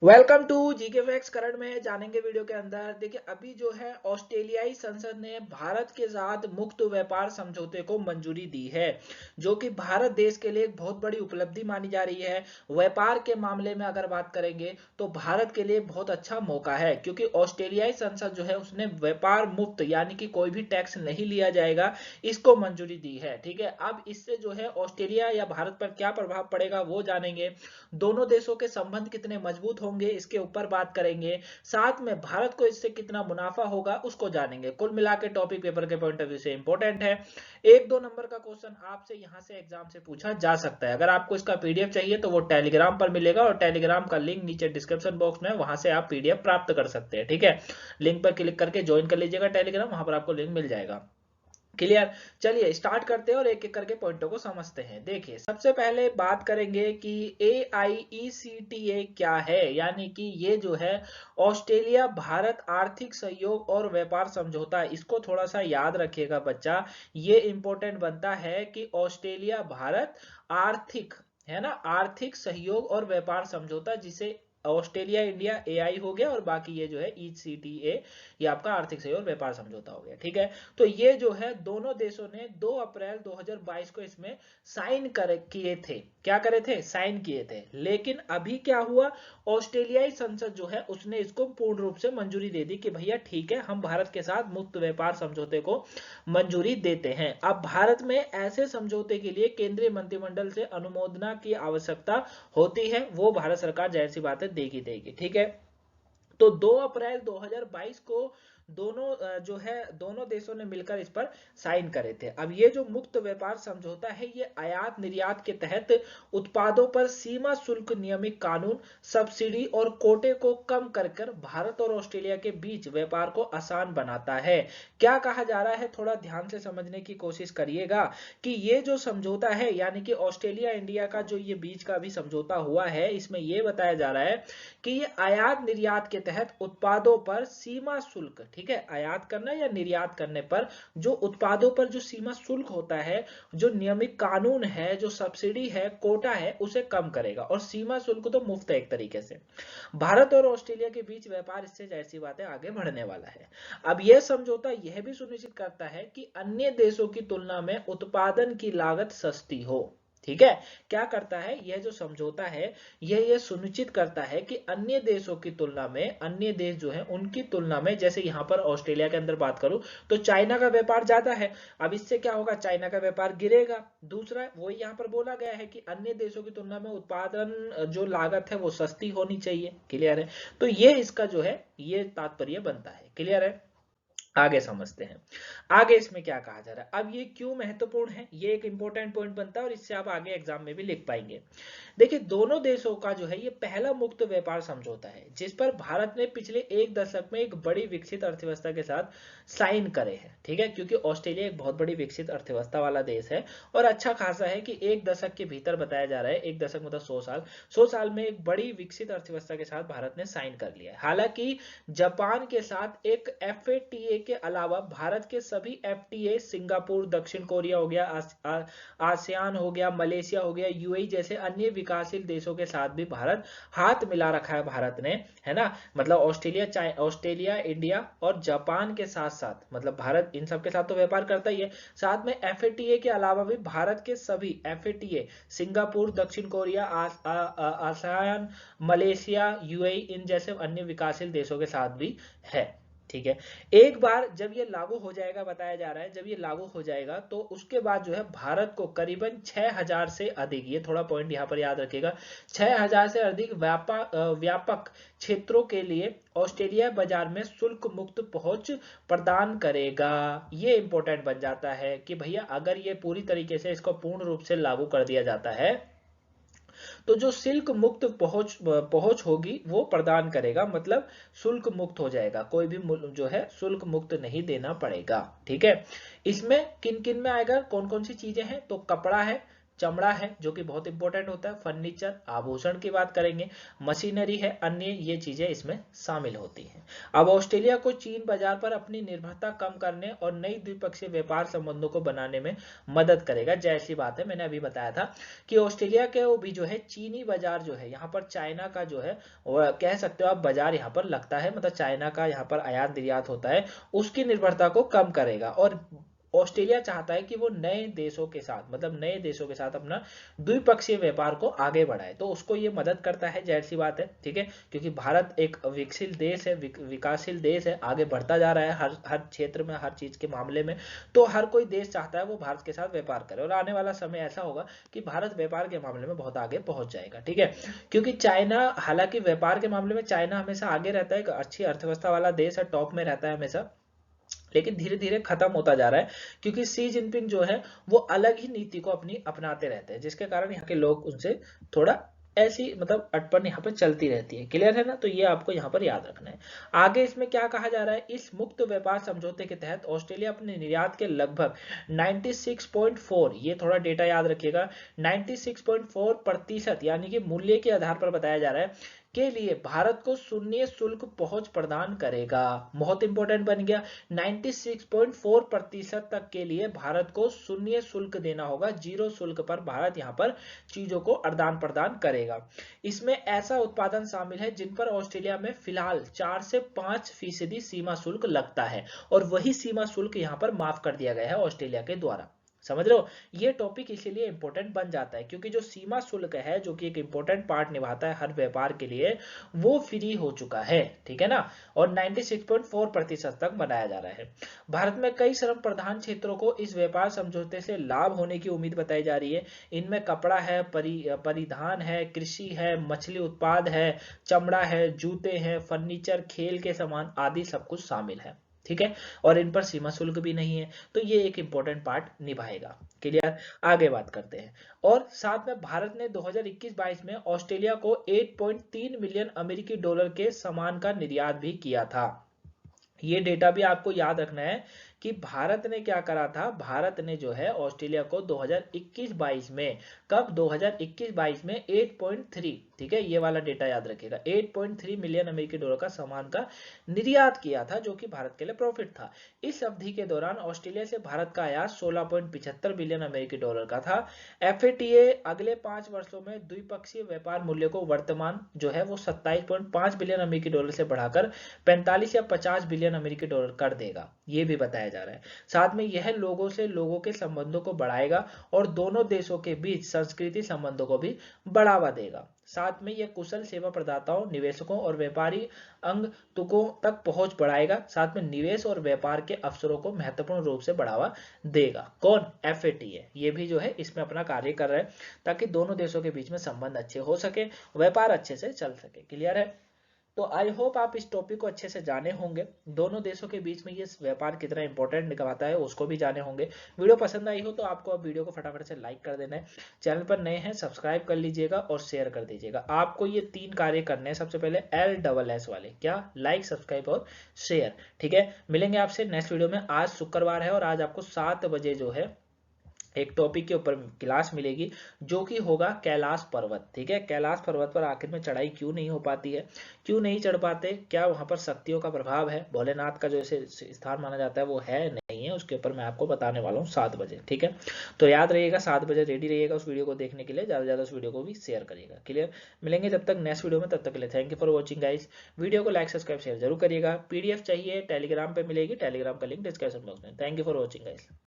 Welcome to GK facts. Current में जानेंगे video के अंदर। देखिए, अभी जो है ऑस्ट्रेलियाई संसद ने भारत के साथ मुक्त व्यापार समझौते को मंजूरी दी है, जो कि भारत देश के लिए एक बहुत बड़ी उपलब्धि मानी जा रही है। व्यापार के मामले में अगर बात करेंगे तो भारत के लिए बहुत अच्छा मौका है, क्योंकि ऑस्ट्रेलियाई संसद जो है उसने व्यापार मुक्त यानी कि कोई भी टैक्स नहीं लिया जाएगा, इसको मंजूरी दी है। ठीक है, अब इससे जो है ऑस्ट्रेलिया या भारत पर क्या प्रभाव पड़ेगा वो जानेंगे। दोनों देशों के संबंध कितने मजबूत होंगे इसके ऊपर बात करेंगे। साथ में भारत को इससे कितना मुनाफा होगा उसको जानेंगे। कुल मिला के टॉपिक पेपर के पॉइंट ऑफ व्यू से इंपॉर्टेंट है। 1-2 नंबर का क्वेश्चन आपसे यहां से एग्जाम से पूछा जा सकता है। अगर आपको इसका पीडीएफ चाहिए तो वो टेलीग्राम पर मिलेगा, और टेलीग्राम का लिंक नीचे डिस्क्रिप्शन बॉक्स में, वहां से आप पीडीएफ प्राप्त कर सकते हैं। ठीक है, लिंक पर क्लिक करके ज्वाइन कर लीजिएगा टेलीग्राम, वहां पर आपको लिंक मिल जाएगा। क्लियर। चलिए स्टार्ट करते हैं और एक एक करके पॉइंटों को समझते हैं। देखिए, सबसे पहले बात करेंगे कि AIECTA क्या है, यानी कि ये जो है ऑस्ट्रेलिया भारत आर्थिक सहयोग और व्यापार समझौता। इसको थोड़ा सा याद रखिएगा बच्चा, ये इंपॉर्टेंट बनता है कि ऑस्ट्रेलिया भारत आर्थिक, है ना, आर्थिक सहयोग और व्यापार समझौता, जिसे ऑस्ट्रेलिया इंडिया AI हो गया, और बाकी ये जो है ECTA, ये आपका आर्थिक सहयोग व्यापार समझौता हो गया। ठीक है, तो ये जो है दोनों देशों ने 2 अप्रैल 2022 को इसमें साइन कर किए थे। क्या करे थे? साइन किए थे। लेकिन अभी क्या हुआ, ऑस्ट्रेलियाई संसद जो है उसने इसको पूर्ण रूप से मंजूरी दे दी कि भैया ठीक है, हम भारत के साथ मुक्त व्यापार समझौते को मंजूरी देते हैं। अब भारत में ऐसे समझौते के लिए केंद्रीय मंत्रिमंडल से अनुमोदन की आवश्यकता होती है, वो भारत सरकार जाहिर सी बात है देगी देगी। ठीक है, तो 2 अप्रैल 2022 को जो है दोनों देशों ने मिलकर इस पर साइन करे थे। अब ये जो मुक्त व्यापार समझौता है, ये आयात निर्यात के तहत उत्पादों पर सीमा शुल्क, नियमित कानून, सब्सिडी और कोटे को कम कर कर भारत और ऑस्ट्रेलिया के बीच व्यापार को आसान बनाता है। क्या कहा जा रहा है, थोड़ा ध्यान से समझने की कोशिश करिएगा कि ये जो समझौता है, यानी कि ऑस्ट्रेलिया इंडिया का जो ये बीच का भी समझौता हुआ है, इसमें यह बताया जा रहा है कि ये आयात निर्यात के तहत उत्पादों पर सीमा शुल्क, ठीक है, आयात करना या निर्यात करने पर जो उत्पादों पर जो सीमा शुल्क होता है, जो नियमित कानून है, जो सब्सिडी है, कोटा है, उसे कम करेगा। और सीमा शुल्क तो मुफ्त है एक तरीके से। भारत और ऑस्ट्रेलिया के बीच व्यापार इससे जाहिर सी बात है आगे बढ़ने वाला है। अब यह समझौता यह भी सुनिश्चित करता है कि अन्य देशों की तुलना में उत्पादन की लागत सस्ती हो। ठीक है, क्या करता है यह जो समझौता है, यह सुनिश्चित करता है कि अन्य देशों की तुलना में, अन्य देश जो है उनकी तुलना में, जैसे यहां पर ऑस्ट्रेलिया के अंदर बात करूं तो चाइना का व्यापार ज्यादा है। अब इससे क्या होगा, चाइना का व्यापार गिरेगा। दूसरा, वही यहां पर बोला गया है कि अन्य देशों की तुलना में उत्पादन जो लागत है वो सस्ती होनी चाहिए। क्लियर है, तो ये इसका जो है ये तात्पर्य बनता है। क्लियर है, आगे समझते हैं। आगे इसमें क्या कहा जा रहा है, अब ये क्यों महत्वपूर्ण है, ये एक इंपॉर्टेंट पॉइंट बनता है, और इससे आप आगे एग्जाम में भी लिख पाएंगे। देखिए, दोनों देशों का जो है ये पहला मुक्त व्यापार समझौता है, जिस पर भारत ने पिछले एक दशक में एक बड़ी विकसित अर्थव्यवस्था के साथ साइन करे हैं। ठीक है, क्योंकि ऑस्ट्रेलिया एक बहुत बड़ी विकसित अर्थव्यवस्था वाला देश है, और अच्छा खासा है कि एक दशक के भीतर बताया जा रहा है, एक दशक मतलब 100 साल, 100 साल में एक बड़ी विकसित अर्थव्यवस्था के साथ भारत ने साइन कर लिया है। हालांकि जापान के साथ एक FTA के अलावा भारत के सभी FTA, सिंगापुर, दक्षिण कोरिया हो गया, आसियान हो गया, मलेशिया हो गया, UAE जैसे अन्य विकासशील देशों के साथ भी भारत हाथ मिला रखा है भारत ने, है ना। मतलब ऑस्ट्रेलिया, इंडिया और जापान के साथ साथ, मतलब भारत इन सब के साथ तो व्यापार करता ही है, साथ में FTA के अलावा भी भारत के सभी FTA, सिंगापुर, दक्षिण कोरिया, आसियान, मलेशिया, UAE, इन जैसे अन्य विकासशील देशों के साथ भी है। ठीक है, एक बार जब ये लागू हो जाएगा, बताया जा रहा है जब ये लागू हो जाएगा तो उसके बाद जो है भारत को करीबन 6000 से अधिक, ये थोड़ा पॉइंट यहाँ पर याद रखिएगा, 6000 से अधिक व्यापक क्षेत्रों के लिए ऑस्ट्रेलिया बाजार में शुल्क मुक्त पहुंच प्रदान करेगा। ये इंपॉर्टेंट बन जाता है कि भैया अगर ये पूरी तरीके से इसको पूर्ण रूप से लागू कर दिया जाता है, तो जो शुल्क मुक्त पहुंच पहुंच होगी वो प्रदान करेगा, मतलब शुल्क मुक्त हो जाएगा, कोई भी जो है शुल्क मुक्त नहीं देना पड़ेगा। ठीक है, इसमें किन किन में आएगा, कौन कौन सी चीजें हैं, तो कपड़ा है, चमड़ा है जो कि बहुत इंपॉर्टेंट होता है, फर्नीचर, आभूषण की बात करेंगे, मशीनरी है, अन्य ये चीजें इसमें शामिल होती हैं। अब ऑस्ट्रेलिया को चीन बाजार पर अपनी निर्भरता कम करने और नई द्विपक्षीय व्यापार संबंधों को बनाने में मदद करेगा। जैसी बात है मैंने अभी बताया था कि ऑस्ट्रेलिया के वो भी जो है चीनी बाजार जो है, यहाँ पर चाइना का जो है कह सकते हो आप बाजार यहाँ पर लगता है, मतलब चाइना का यहाँ पर आयात निर्यात होता है, उसकी निर्भरता को कम करेगा। और ऑस्ट्रेलिया चाहता है कि वो नए देशों के साथ, मतलब नए देशों के साथ अपना द्विपक्षीय व्यापार को आगे बढ़ाए, तो उसको ये मदद करता है, जाहिर सी बात है, ठीक है, क्योंकि भारत एक विकसित देश है, विकासशील देश है, आगे बढ़ता जा रहा है हर हर क्षेत्र में, हर चीज के मामले में। तो हर कोई देश चाहता है वो भारत के साथ व्यापार करे, और आने वाला समय ऐसा होगा कि भारत व्यापार के मामले में बहुत आगे पहुंच जाएगा, ठीक है। क्योंकि चाइना, हालांकि व्यापार के मामले में चाइना हमेशा आगे रहता है, एक अच्छी अर्थव्यवस्था वाला देश है, टॉप में रहता है हमेशा, लेकिन धीरे धीरे खत्म होता जा रहा है, क्योंकि शी जिनपिंग जो है वो अलग ही नीति को अपनी अपनाते रहते हैं, जिसके कारण यहाँ के लोग उनसे थोड़ा ऐसी मतलब अटपन यहाँ पे चलती रहती है। क्लियर है ना, तो ये आपको यहाँ पर याद रखना है। आगे इसमें क्या कहा जा रहा है, इस मुक्त व्यापार समझौते के तहत ऑस्ट्रेलिया अपने निर्यात के लगभग 96.4, ये थोड़ा डेटा याद रखिएगा, 96.4% यानी कि मूल्य के आधार पर बताया जा रहा है के लिए भारत को शून्य शुल्क पहुंच प्रदान करेगा। बहुत इंपॉर्टेंट बन गया, 96.4% तक के लिए भारत को शून्य शुल्क देना होगा, जीरो शुल्क पर भारत यहाँ पर चीजों को आदान प्रदान करेगा। इसमें ऐसा उत्पादन शामिल है जिन पर ऑस्ट्रेलिया में फिलहाल 4 से 5% सीमा शुल्क लगता है, और वही सीमा शुल्क यहाँ पर माफ कर दिया गया है ऑस्ट्रेलिया के द्वारा। समझ रहे हो, ये टॉपिक इसीलिए इंपॉर्टेंट बन जाता है क्योंकि जो सीमा शुल्क है, जो कि एक इंपॉर्टेंट पार्ट निभाता है हर व्यापार के लिए, वो फ्री हो चुका है, ठीक है ना, और 96.4% तक बनाया जा रहा है। भारत में कई श्रम प्रधान क्षेत्रों को इस व्यापार समझौते से लाभ होने की उम्मीद बताई जा रही है। इनमें कपड़ा है, परिधान है, कृषि है, मछली उत्पाद है, चमड़ा है, जूते हैं, फर्नीचर, खेल के सामान आदि सब कुछ शामिल है, ठीक है, और इन पर सीमा शुल्क भी नहीं है, तो ये एक इंपॉर्टेंट पार्ट निभाएगा। क्लियर, आगे बात करते हैं। और साथ में भारत ने 2021-22 में ऑस्ट्रेलिया को 8.3 मिलियन अमेरिकी डॉलर के सामान का निर्यात भी किया था। ये डेटा भी आपको याद रखना है कि भारत ने क्या करा था, भारत ने जो है ऑस्ट्रेलिया को 2021-22 में, कब, 2021-22 में 8.3, ठीक है, ये वाला डेटा याद रखिएगा, 8.3 मिलियन अमेरिकी डॉलर का सामान का निर्यात किया था, जो कि भारत के लिए प्रॉफिट था। इस अवधि के दौरान ऑस्ट्रेलिया से भारत का आयात 16.75 बिलियन अमेरिकी डॉलर का था। FTA अगले 5 वर्षों में द्विपक्षीय व्यापार मूल्य को वर्तमान जो है वो 27.5 बिलियन अमेरिकी डॉलर से बढ़ाकर 45 या 50 बिलियन अमेरिकी डॉलर कर देगा, ये भी बताया जा रहा है। साथ में यह लोगों के संबंधों को बढ़ाएगा और दोनों देशों के बीच सांस्कृतिक संबंधों को भी बढ़ावा देगा। साथ में यह कुशल सेवा प्रदाताओं, निवेशकों और व्यापारी अंगतुकों तक पहुंच बढ़ाएगा। साथ में निवेश और व्यापार के अवसरों को महत्वपूर्ण रूप से बढ़ावा देगा। कौन, FTA, ये भी जो है इसमें अपना कार्य कर रहा है ताकि दोनों देशों के बीच में संबंध अच्छे हो सके, व्यापार अच्छे से चल सके। क्लियर है, तो आई होप आप इस टॉपिक को अच्छे से जाने होंगे, दोनों देशों के बीच में ये व्यापार कितना इंपॉर्टेंट निकलवाता है उसको भी जाने होंगे। वीडियो पसंद आई हो तो आपको अब वीडियो को फटाफट से लाइक कर देना है, चैनल पर नए हैं सब्सक्राइब कर लीजिएगा और शेयर कर दीजिएगा। आपको ये 3 कार्य करने हैं, सबसे पहले LSS वाले, क्या, लाइक, सब्सक्राइब और शेयर, ठीक है। मिलेंगे आपसे नेक्स्ट वीडियो में। आज शुक्रवार है और आज आपको 7 बजे जो है एक टॉपिक के ऊपर क्लास मिलेगी जो कि होगा कैलाश पर्वत, ठीक है। कैलाश पर्वत पर आखिर में चढ़ाई क्यों नहीं हो पाती है, क्यों नहीं चढ़ पाते, क्या वहां पर शक्तियों का प्रभाव है, भोलेनाथ का जो स्थान माना जाता है वो है नहीं है, उसके ऊपर मैं आपको बताने वाला हूँ 7 बजे, ठीक है। तो याद रहिएगा 7 बजे रेडी रहिएगा उस वीडियो को देखने के लिए, ज्यादा से ज्यादा उस वीडियो को भी शेयर करिएगा। क्लियर, मिलेंगे जब तक नेक्स्ट वीडियो में, तब तक के लिए thank you for watching guys. Video को लाइक, सब्सक्राइब, शेयर जरूर करिएगा। PDF चाहिए टेलीग्राम पे मिलेगी, टेलीग्राम का लिंक डिस्क्रिप्शन बॉक्स में। Thank you for watching guys.